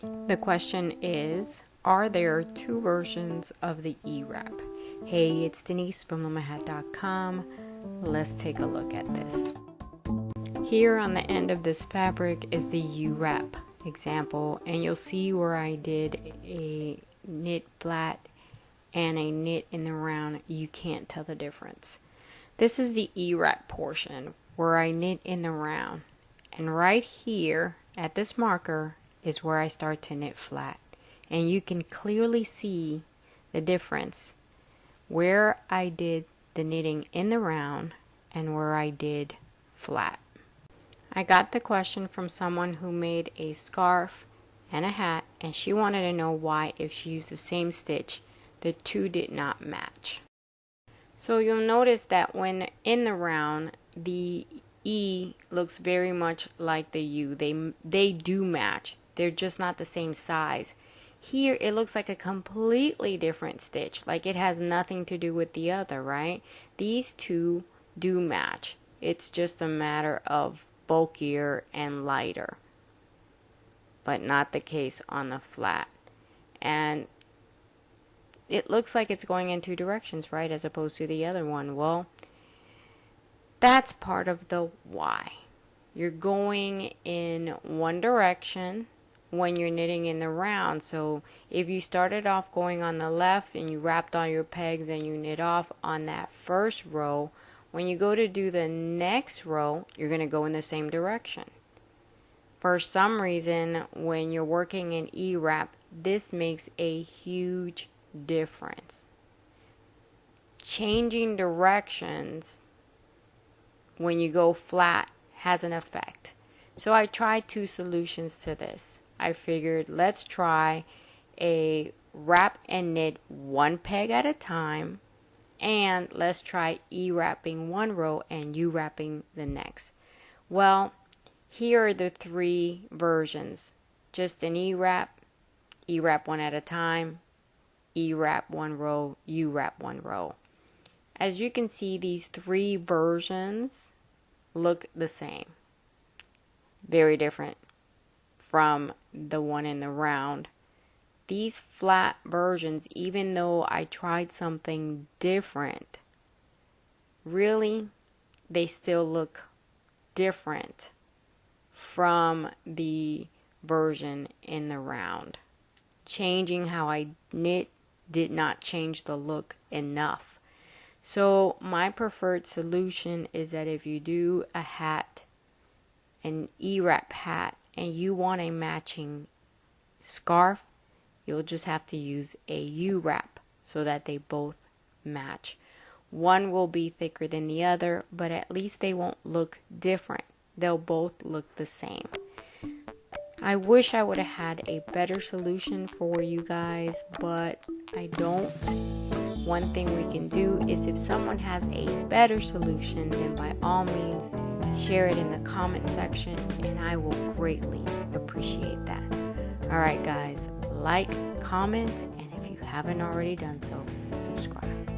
The question is, are there two versions of the eWrap? Hey, it's Denise from LoomaHat.com. Let's take a look at this. Here on the end of this fabric is the eWrap example, and you'll see where I did a knit flat and a knit in the round. You can't tell the difference. This is the eWrap portion where I knit in the round, and right here at this marker is where I start to knit flat, and you can clearly see the difference where I did the knitting in the round and where I did flat. I got the question from someone who made a scarf and a hat, and she wanted to know why, if she used the same stitch, the two did not match. So you'll notice that when in the round, the E looks very much like the U. They do match. They're just not the same size. Here it looks like a completely different stitch, like it has nothing to do with the other, right? These two do match. It's just a matter of bulkier and lighter, but not the case on the flat. And it looks like it's going in two directions, right, as opposed to the other one. Well, that's part of the why. You're going in one direction when you're knitting in the round. So if you started off going on the left and you wrapped all your pegs and you knit off on that first row, when you go to do the next row, you're going to go in the same direction. For some reason, when you're working in eWrap, this makes a huge difference. Changing directions when you go flat has an effect. So I tried two solutions to this. I figured, let's try a wrap and knit one peg at a time, and let's try eWrapping one row and U-wrapping the next. Well, here are the three versions. Just an eWrap, eWrap one at a time, eWrap one row, U-wrap one row. As you can see, these three versions look the same. Very different from the one in the round. These flat versions, even though I tried something different, really, they still look different from the version in the round. Changing how I knit did not change the look enough. So my preferred solution is that if you do a hat, an eWrap hat, and you want a matching scarf, you'll just have to use a U-wrap so that they both match. One will be thicker than the other, but at least they won't look different. They'll both look the same. I wish I would have had a better solution for you guys, but I don't. One thing we can do is, if someone has a better solution, then by all means share it in the comment section, and I will greatly appreciate that. Alright guys, like, comment, and if you haven't already done so, subscribe.